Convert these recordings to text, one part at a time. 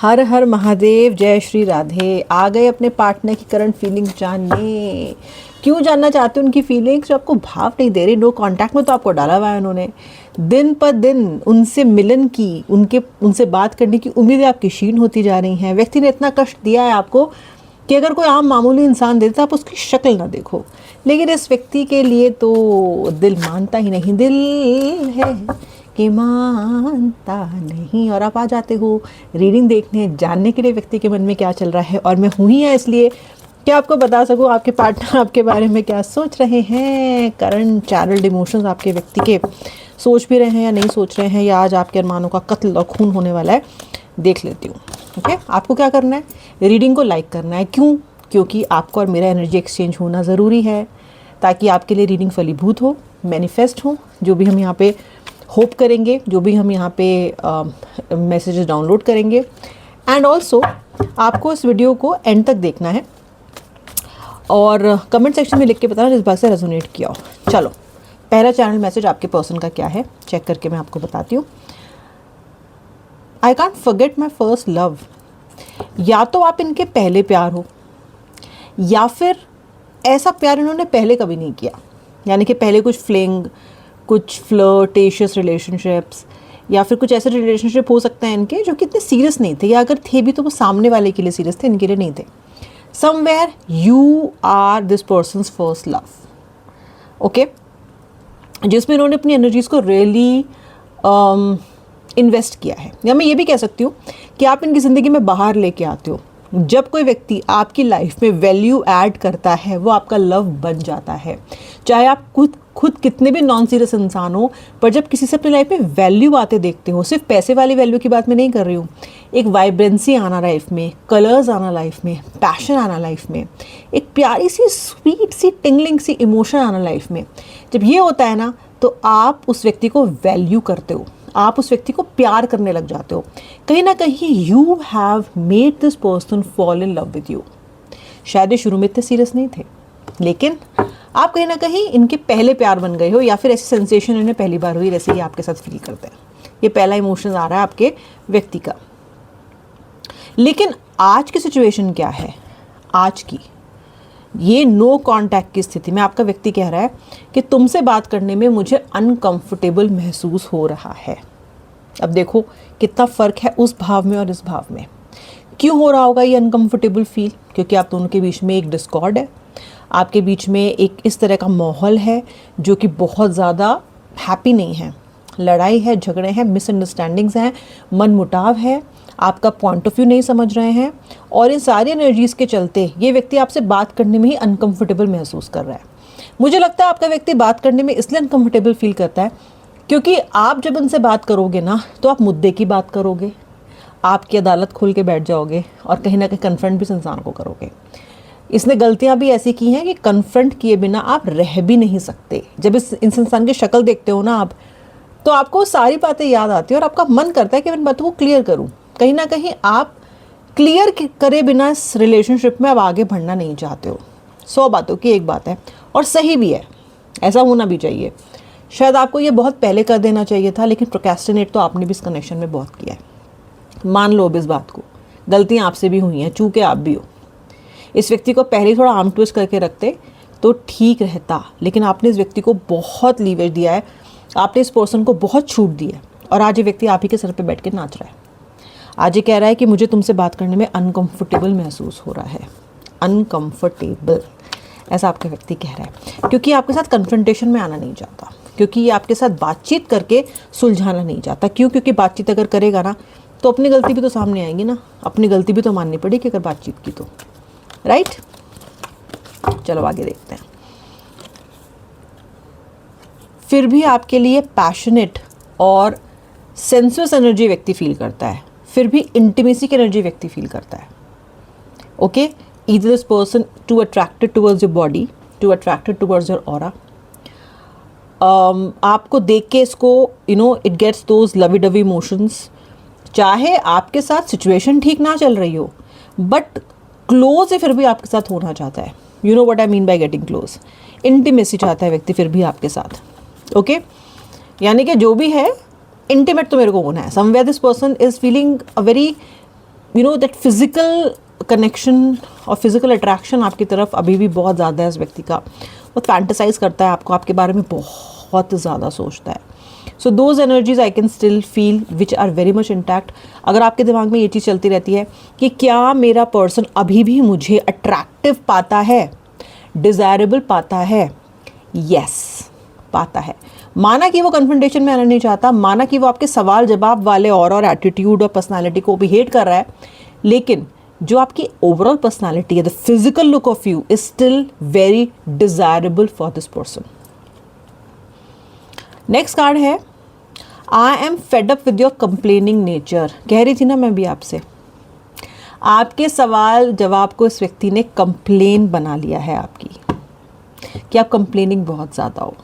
हर हर महादेव, जय श्री राधे। आ गए अपने पार्टनर की करंट फीलिंग्स जानने। क्यों जानना चाहते हो उनकी फीलिंग्स जो आपको भाव नहीं दे रही? नो कांटेक्ट में तो आपको डाला हुआ है उन्होंने। दिन पर दिन उनसे मिलन की, उनसे बात करने की उम्मीदें आपकी क्षीण होती जा रही हैं। व्यक्ति ने इतना कष्ट दिया है आपको कि अगर कोई आम मामूली इंसान देता आप उसकी शक्ल ना देखो, लेकिन इस व्यक्ति के लिए तो दिल मानता ही नहीं। दिल है कि मानता नहीं। और आप आ जाते हो रीडिंग देखने, जानने के लिए व्यक्ति के मन में क्या चल रहा है। और मैं हूँ ही है इसलिए कि आपको बता सकूँ आपके पार्टनर आपके बारे में क्या सोच रहे हैं। करंट चैनल्ड इमोशंस आपके व्यक्ति के सोच भी रहे हैं या नहीं सोच रहे हैं, या आज आपके अरमानों का कत्ल और खून होने वाला है। देख लेती हूँ। ओके, आपको क्या करना है? रीडिंग को लाइक करना है। क्यों? क्योंकि आपको और मेरा एनर्जी एक्सचेंज होना ज़रूरी है, ताकि आपके लिए रीडिंग फलीभूत हो, मैनिफेस्ट हो। जो भी हम यहाँ पे होप करेंगे, जो भी हम यहाँ पे मैसेजेस डाउनलोड करेंगे। एंड ऑल्सो आपको इस वीडियो को एंड तक देखना है और कमेंट सेक्शन में लिख के बताना जिस बात से रेजोनेट किया हो। चलो, पहला चैनल मैसेज आपके पर्सन का क्या है चेक करके मैं आपको बताती हूँ। I can't forget my first love. या तो आप इनके पहले प्यार हो, या फिर ऐसा प्यार इन्होंने पहले कभी नहीं किया, यानी कि पहले कुछ फ्लिंग, कुछ फ्लर्टेशियस रिलेशनशिप्स, या फिर कुछ ऐसे रिलेशनशिप हो सकते हैं इनके जो कि इतने सीरियस नहीं थे, या अगर थे भी तो वो सामने वाले के लिए सीरियस थे, इनके लिए नहीं थे। Somewhere you are this persons first love, okay, जिसमें इन्होंने अपनी एनर्जीज को रियली इन्वेस्ट किया है। या मैं ये भी कह सकती हूँ कि आप इनकी ज़िंदगी में बाहर लेके आते हो। जब कोई व्यक्ति आपकी लाइफ में वैल्यू ऐड करता है वो आपका लव बन जाता है। चाहे आप खुद कितने भी नॉन सीरियस इंसान हो, पर जब किसी से अपनी लाइफ में वैल्यू आते देखते हो, सिर्फ पैसे वाली वैल्यू की बात मैं नहीं कर रही हूँ, एक वाइब्रेंसी आना लाइफ में, कलर्स आना लाइफ में, पैशन आना लाइफ में, एक प्यारी सी स्वीट सी टिंगलिंग सी इमोशन आना लाइफ में, जब ये होता है ना, तो आप उस व्यक्ति को वैल्यू करते हो, आप उस व्यक्ति को प्यार करने लग जाते हो। कहीं ना कहीं you have made this person fall in love with you. शायद ये शुरू में इतने सीरियस नहीं थे, लेकिन आप कहीं ना कहीं इनके पहले प्यार बन गए हो, या फिर ऐसी सेंसेशन इन्हें पहली बार हुई जैसे ये आपके साथ फील करते हैं। ये पहला इमोशन आ रहा है आपके व्यक्ति का। लेकिन आज की सिचुएशन क्या है? आज की ये नो कांटेक्ट की स्थिति में आपका व्यक्ति कह रहा है कि तुमसे बात करने में मुझे अनकंफर्टेबल महसूस हो रहा है। अब देखो कितना फ़र्क है उस भाव में और इस भाव में। क्यों हो रहा होगा ये अनकंफर्टेबल फील? क्योंकि आप दोनों के बीच में एक डिस्कॉर्ड है, आपके बीच में एक इस तरह का माहौल है जो कि बहुत ज़्यादा हैप्पी नहीं है। लड़ाई है, झगड़े हैं, मिसअंडरस्टैंडिंग्स हैं, मनमुटाव है, आपका पॉइंट ऑफ व्यू नहीं समझ रहे हैं, और इन सारी एनर्जीज़ के चलते ये व्यक्ति आपसे बात करने में ही अनकंफर्टेबल महसूस कर रहा है। मुझे लगता है आपका व्यक्ति बात करने में इसलिए अनकंफर्टेबल फील करता है क्योंकि आप जब उनसे बात करोगे ना, तो आप मुद्दे की बात करोगे, आपकी अदालत खोल के बैठ जाओगे और कहीं ना कहीं कन्फ्रंट भी इस इंसान को करोगे। इसने गलतियां भी ऐसी की हैं कि कन्फ्रंट किए बिना आप रह भी नहीं सकते। जब इस इंसान की शक्ल देखते हो ना आप, तो आपको सारी बातें याद आती है और आपका मन करता है कि मैं इन बातों को क्लियर करूं। कहीं ना कहीं आप क्लियर करे बिना इस रिलेशनशिप में आप आगे बढ़ना नहीं चाहते हो। 100 बातों की एक बात है, और सही भी है, ऐसा होना भी चाहिए। शायद आपको ये बहुत पहले कर देना चाहिए था, लेकिन प्रोक्रेस्टिनेट तो आपने भी इस कनेक्शन में बहुत किया है। मान लो अब इस बात को, गलतियाँ आपसे भी हुई हैं, चूके आप भी हो। इस व्यक्ति को पहले ही थोड़ा आर्म ट्विस्ट करके रखते तो ठीक रहता, लेकिन आपने इस व्यक्ति को बहुत लीवरेज दिया है, आपने इस पर्सन को बहुत छूट दी है, और आज ये व्यक्ति आप ही के सर पे बैठ के नाच रहा है। आज ये कह रहा है कि मुझे तुमसे बात करने में अनकंफर्टेबल महसूस हो रहा है। अनकंफर्टेबल, ऐसा आपका व्यक्ति कह रहा है, क्योंकि आपके साथ कन्फ्रंटेशन में आना नहीं चाहता, क्योंकि ये आपके साथ बातचीत करके सुलझाना नहीं चाहता। क्यों? क्योंकि बातचीत अगर करेगा ना, तो अपनी गलती भी तो सामने आएगी ना, अपनी गलती भी तो माननी पड़ेगी अगर बातचीत की तो, राइट? चलो आगे देखते हैं। फिर भी आपके लिए पैशनेट और सेंसुअस एनर्जी व्यक्ति फील करता है, फिर भी इंटीमेसी की एनर्जी व्यक्ति फील करता है। Okay, either this person to attracted towards your body, to attracted towards your aura. आपको देख के इसको it gets those lovey dovey emotions. चाहे आपके साथ सिचुएशन ठीक ना चल रही हो, बट क्लोज है फिर भी आपके साथ होना चाहता है। You know what I mean by getting close. Intimacy चाहता है व्यक्ति फिर भी आपके साथ। ओके, यानी कि जो भी है इंटीमेट तो मेरे को होना है। Somewhere this person is feeling a very that physical connection और फिजिकल अट्रैक्शन आपकी तरफ अभी भी बहुत ज़्यादा है इस व्यक्ति का। वो फैंटेसाइज करता है आपको, आपके बारे में बहुत ज़्यादा सोचता है। So those energies I can still feel which are very much intact. अगर आपके दिमाग में ये चीज़ चलती रहती है कि क्या मेरा पर्सन अभी भी मुझे अट्रैक्टिव पाता है, डिज़ायरेबल पाता है, यस पाता है। माना कि वो कन्फ्रंटेशन में आना नहीं चाहता, माना कि वो आपके सवाल जवाब वाले और एटीट्यूड और पर्सनालिटी को भी हेट कर रहा है, लेकिन जो आपकी ओवरऑल पर्सनालिटी है, the physical look of you is still very desirable for this person. Next card है I am fed up with your complaining nature. कह रही थी ना मैं भी आपसे, आपके सवाल जवाब को इस व्यक्ति ने कंप्लेन बना लिया है आपकी, कि आप कंप्लेनिंग बहुत ज़्यादा हो।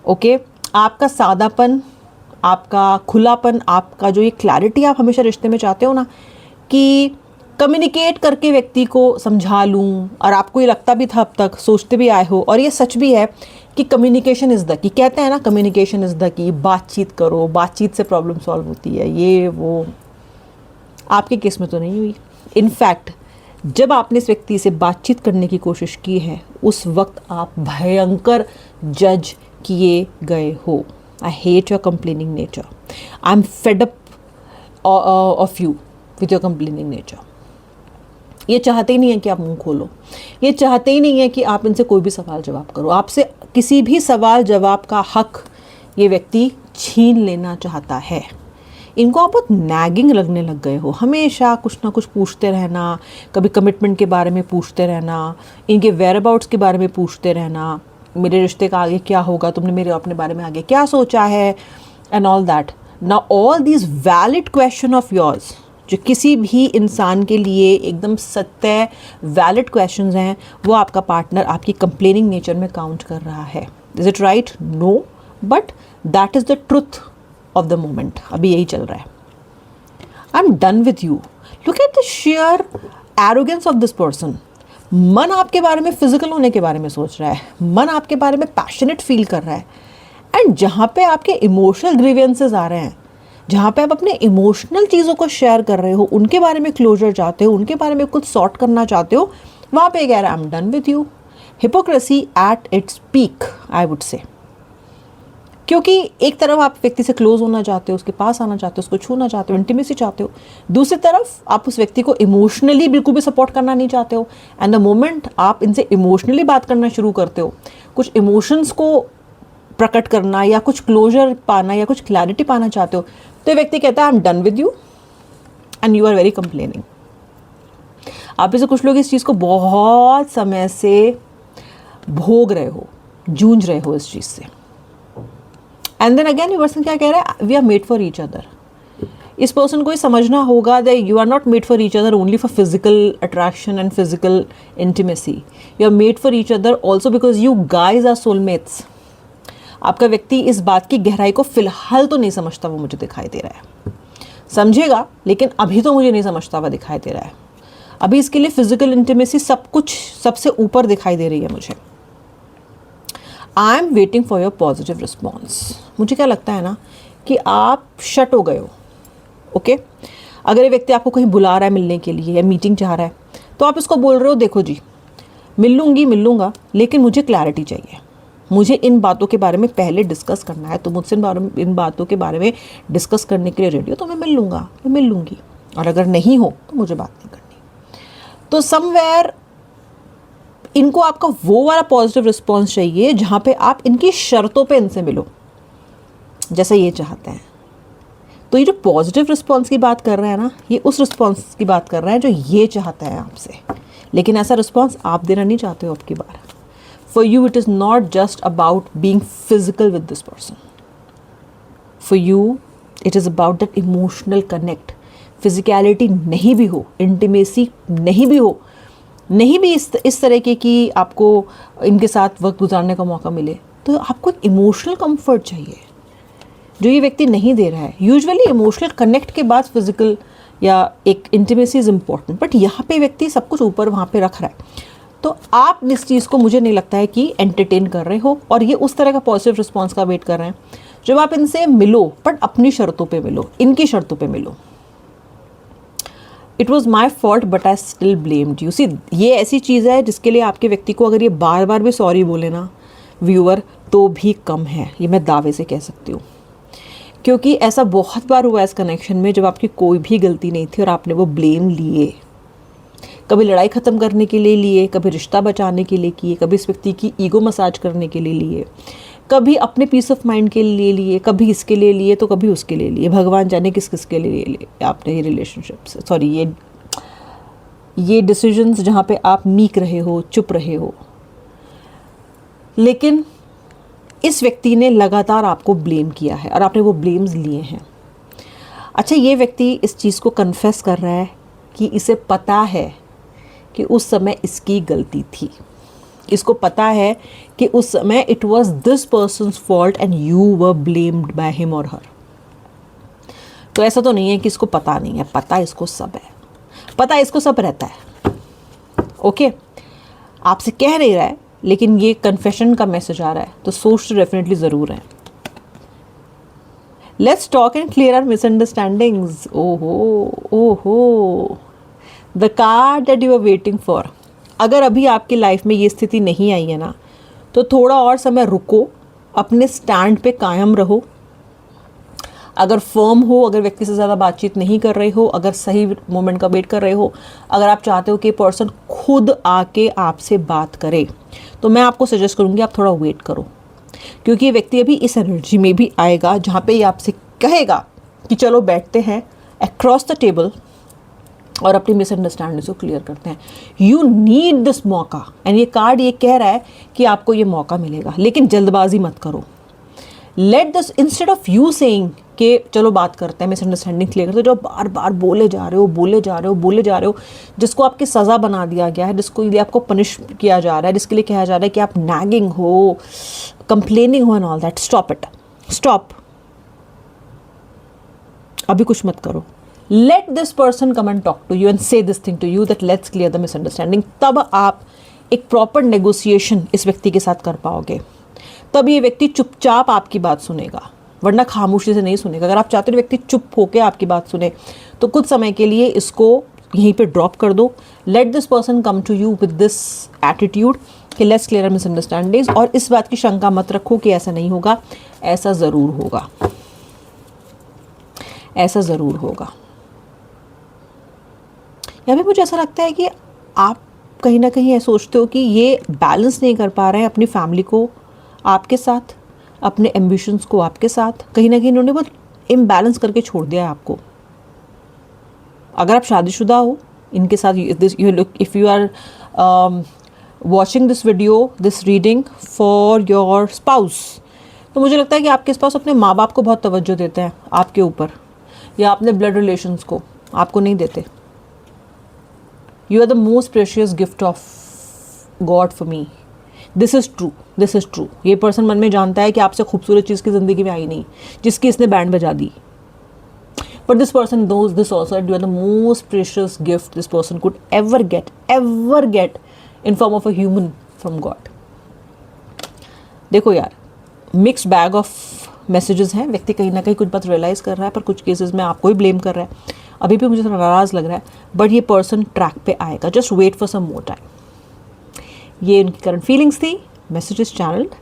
ओके, आपका सादापन, आपका खुलापन, आपका जो ये क्लैरिटी आप हमेशा रिश्ते में चाहते हो ना, कि कम्युनिकेट करके व्यक्ति को समझा लूँ, और आपको ये लगता भी था अब तक, सोचते भी आए हो, और ये सच भी है कि कम्युनिकेशन इज़ द की। कहते हैं ना कम्युनिकेशन इज़ द की, बातचीत करो, बातचीत से प्रॉब्लम सॉल्व होती है, ये वो। आपके केस में तो नहीं हुई। इनफैक्ट जब आपने इस व्यक्ति से बातचीत करने की कोशिश की है, उस वक्त आप भयंकर जज किए गए हो। I hate your complaining nature, I am fed up of you with your complaining nature. ये चाहते ही नहीं है कि आप मुंह खोलो, ये चाहते ही नहीं है कि आप इनसे कोई भी सवाल जवाब करो, आपसे किसी भी सवाल जवाब का हक ये व्यक्ति छीन लेना चाहता है। इनको आप बहुत नैगिंग लगने लग गए हो, हमेशा कुछ ना कुछ पूछते रहना, कभी कमिटमेंट के बारे में पूछते रहना, इनके वेयर अबाउट्स के बारे में पूछते रहना, मेरे रिश्ते का आगे क्या होगा, तुमने मेरे अपने बारे में आगे क्या सोचा है, and all that. Now all these valid question of yours, जो किसी भी इंसान के लिए एकदम सत्य वैलिड क्वेश्चंस हैं, वो आपका पार्टनर आपकी कंप्लेनिंग नेचर में काउंट कर रहा है। Is it right? No, but that is the truth of the moment. अभी यही चल रहा है। I am done with you. Look at the sheer arrogance of this person. मन आपके बारे में, फिजिकल होने के बारे में सोच रहा है, मन आपके बारे में पैशनेट फील कर रहा है, एंड जहाँ पे आपके इमोशनल ग्रीवियंसेस आ रहे हैं, जहाँ पे आप अपने इमोशनल चीज़ों को शेयर कर रहे हो, उनके बारे में क्लोजर चाहते हो, उनके बारे में कुछ सॉर्ट करना चाहते हो, वहाँ पे कह रहा है I am done with you. Hypocrisy at its peak, I would say. क्योंकि एक तरफ आप व्यक्ति से क्लोज होना चाहते हो, उसके पास आना चाहते हो, उसको छूना चाहते हो, इंटीमेसी चाहते हो, दूसरी तरफ आप उस व्यक्ति को इमोशनली बिल्कुल भी सपोर्ट करना नहीं चाहते हो। एंड द मोमेंट आप इनसे इमोशनली बात करना शुरू करते हो, कुछ इमोशंस को प्रकट करना या कुछ क्लोजर पाना या कुछ क्लैरिटी पाना चाहते हो, तो ये व्यक्ति कहता है I am done with you and you are very complaining. आप में से कुछ लोग इस चीज़ को बहुत समय से भोग रहे हो, जूझ रहे हो इस चीज़ से। एंड देन अगेन ये पर्सन क्या कह रहा है, we are made for each other. इस पर्सन को ये समझना होगा that you are not made for each other only for physical attraction and physical intimacy, you are made for each other also because you guys are soulmates. आपका व्यक्ति इस बात की गहराई को फिलहाल तो नहीं समझता, वो मुझे दिखाई दे रहा है, समझेगा लेकिन अभी तो मुझे नहीं समझता हुआ दिखाई दे रहा है। अभी इसके लिए फिजिकल इंटीमेसी सब कुछ सबसे ऊपर दिखाई दे रही है मुझे। I am waiting for your positive response. मुझे क्या लगता है ना कि आप शट हो गए हो। ओके, अगर ये व्यक्ति आपको कहीं बुला रहा है मिलने के लिए या मीटिंग चाह रहा है, तो आप इसको बोल रहे हो देखो जी मिल लूँगा, लेकिन मुझे क्लैरिटी चाहिए, मुझे इन बातों के बारे में पहले डिस्कस करना है, तो मुझसे इन बातों के बारे में डिस्कस करने के लिए रेडी हो तो मैं मिल लूँगा, मैं मिल लूँगी, और अगर नहीं हो तो मुझे बात नहीं करनी। तो समवेयर इनको आपका वो वाला पॉजिटिव रिस्पॉन्स चाहिए जहाँ पे आप इनकी शर्तों पे इनसे मिलो, जैसा ये चाहते हैं। तो ये जो पॉजिटिव रिस्पॉन्स की बात कर रहा है ना, ये उस रिस्पॉन्स की बात कर रहा है जो ये चाहता है आपसे, लेकिन ऐसा रिस्पॉन्स आप देना नहीं चाहते हो। आपकी बार For you, it is not just about being physical with this person. For you, it is about that emotional connect. Physicality नहीं भी हो, intimacy नहीं भी हो, नहीं भी इस तरह के कि आपको इनके साथ वक्त गुजारने का मौका मिले, तो आपको एक इमोशनल कंफर्ट चाहिए जो ये व्यक्ति नहीं दे रहा है। यूजुअली इमोशनल कनेक्ट के बाद फिजिकल या एक इंटीमेसी इज़ इम्पॉर्टेंट, बट यहाँ पे व्यक्ति सब कुछ ऊपर वहाँ पे रख रहा है। तो आप इस चीज़ को मुझे नहीं लगता है कि एंटरटेन कर रहे हो, और ये उस तरह का पॉजिटिव रिस्पॉन्स का वेट कर रहे हैं जब आप इनसे मिलो, बट अपनी शर्तों पे मिलो, इनकी शर्तों पे मिलो। It was my fault but I still blamed you. See, ये ऐसी चीज़ है जिसके लिए आपके व्यक्ति को अगर ये बार बार भी सॉरी बोले ना व्यूअर, तो भी कम है, ये मैं दावे से कह सकती हूँ। क्योंकि ऐसा बहुत बार हुआ है इस कनेक्शन में जब आपकी कोई भी गलती नहीं थी और आपने वो ब्लेम लिए। कभी लड़ाई ख़त्म करने के लिए लिए, कभी रिश्ता बचाने के लिए किए, कभी इस व्यक्ति की ईगो मसाज करने के लिए लिए, कभी अपने पीस ऑफ माइंड के लिए लिए, कभी इसके लिए लिए तो कभी उसके लिए लिए। भगवान जाने किस किस के लिए लिए आपने ये रिलेशनशिप से, सॉरी ये डिसीजंस जहाँ पे आप मीक रहे हो, चुप रहे हो। लेकिन इस व्यक्ति ने लगातार आपको ब्लेम किया है और आपने वो ब्लेम्स लिए हैं। अच्छा, ये व्यक्ति इस चीज़ को कन्फेस कर रहा है कि इसे पता है कि उस समय इसकी गलती थी। इसको पता है कि उस समय it was this persons fault and you were blamed by him और हर। तो ऐसा तो नहीं है कि इसको पता नहीं है, पता इसको सब है, पता इसको सब रहता है। ओके, आपसे कह नहीं रहा है, लेकिन ये कन्फेशन का मैसेज आ रहा है, तो सोच तो डेफिनेटली ज़रूर है। Let's talk and clear our misunderstandings. ओहो, the card that you are waiting for. अगर अभी आपकी लाइफ में ये स्थिति नहीं आई है ना, तो थोड़ा और समय रुको, अपने स्टैंड पे कायम रहो। अगर फर्म हो, अगर व्यक्ति से ज़्यादा बातचीत नहीं कर रहे हो, अगर सही मोमेंट का वेट कर रहे हो, अगर आप चाहते हो कि पर्सन खुद आके आपसे बात करे, तो मैं आपको सजेस्ट करूँगी आप थोड़ा वेट करो। क्योंकि ये व्यक्ति अभी इस एनर्जी में भी आएगा जहाँ पे ये आपसे कहेगा कि चलो बैठते हैं अक्रॉस द टेबल और अपनी मिसअंडरस्टैंडिंग को क्लियर करते हैं। यू नीड दिस मौका, एंड ये कार्ड ये कह रहा है कि आपको ये मौका मिलेगा, लेकिन जल्दबाजी मत करो। Let this, instead of you saying कि चलो बात करते हैं, मिसअंडरस्टैंडिंग क्लियर करते, जो बार बार बोले जा रहे हो, जिसको आपकी सज़ा बना दिया गया है, जिसको लिए आपको पनिश किया जा रहा है, जिसके लिए कहा जा रहा है कि आप नैगिंग हो, कंप्लेनिंग हो and all that, stop it, stop. अभी कुछ मत करो। Let this person come and talk to you and say this thing to you that let's clear the misunderstanding. तब आप एक प्रॉपर नेगोशिएशन इस व्यक्ति के साथ कर पाओगे। तब ये व्यक्ति चुपचाप आपकी बात सुनेगा, वरना खामोशी से नहीं सुनेगा। अगर आप चाहते हो व्यक्ति चुप होकर आपकी बात सुने, तो कुछ समय के लिए इसको यहीं पे ड्रॉप कर दो। Let this person come to you with this attitude कि लेट्स क्लियर मिसअंडरस्टैंडिंग्स, और इस बात की शंका मत रखो कि ऐसा नहीं होगा, ऐसा ज़रूर होगा, ऐसा ज़रूर होगा। यहाँ पे मुझे ऐसा लगता है कि आप कहीं ना कहीं ऐसा सोचते हो कि ये बैलेंस नहीं कर पा रहे हैं अपनी फैमिली को आपके साथ, अपने एम्बिशंस को आपके साथ। कहीं ना कहीं इन्होंने बहुत इम्बैलेंस करके छोड़ दिया है आपको। अगर आप शादीशुदा हो इनके साथ, if you are watching this video, this reading for your spouse, तो मुझे लगता है कि आपके स्पाउस अपने माँ बाप को बहुत तवज्जो देते हैं आपके ऊपर, या अपने ब्लड रिलेशंस को आपको नहीं देते। You are the most precious gift of God for me. This is true, this is true. ये पर्सन मन में जानता है कि आपसे खूबसूरत चीज़ की ज़िंदगी में आई नहीं, जिसकी इसने बैंड बजा दी। But this person knows this also, you are the most precious gift this person could ever get in form of a human from God. देखो यार, मिक्स्ड बैग ऑफ मैसेजेस हैं। व्यक्ति कहीं ना कहीं कुछ बात रियलाइज़ कर रहा है, पर कुछ केसेस में आपको ही ब्लेम कर रहा है। अभी भी मुझे थोड़ा नाराज़ लग रहा है, बट ये पर्सन ट्रैक पे आएगा। Just wait for some more time. ये उनकी करंट फीलिंग्स थी, मैसेजेस चैनल्ड।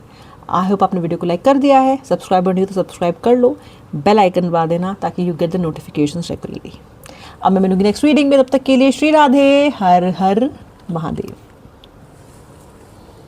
आई होप आपने वीडियो को लाइक कर दिया है। सब्सक्राइबर नहीं तो सब्सक्राइब कर लो, बेल आइकन दबा देना ताकि you get the notifications regularly. अब मैं मिलूंगी नेक्स्ट रीडिंग में, तब तक के लिए श्री राधे, हर हर महादेव।